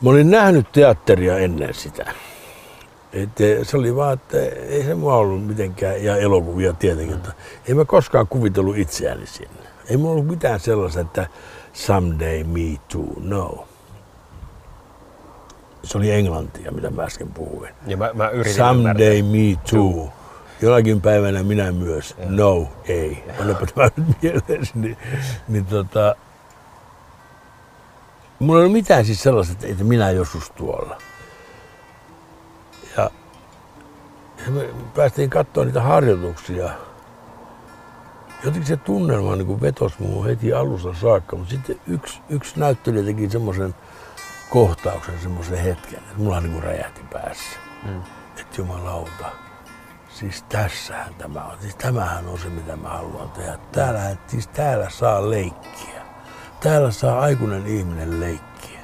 Mä olin nähnyt teatteria ennen sitä. Se oli vaan, että ei se mua ollut mitenkään, ja elokuvia tietenkin, että ei mä koskaan kuvitellut itseäni sinne. Ei mulla ollut mitään sellaista, että someday me too, no. Se oli englantia, mitä mä äsken puhuin. Ja mä yritin someday me too. Jonakin päivänä minä myös. No, ei. Olipa tämä nyt mieleesi. Mulla ei ole mitään siis sellaista, että minä joskus tuolla. Ja me päästiin katsomaan niitä harjoituksia. Jotenkin se tunnelma niin vetosi minun heti alusta saakka, mutta sitten yksi näyttelijä teki semmoisen kohtauksen, semmoisen hetken, että mulla niin räjähti päässä. Että jumalauta, siis tässähän tämä on. Siis tämähän on se, mitä mä haluan tehdä. Täällä saa leikkiä. Täällä saa aikuinen ihminen leikkiä.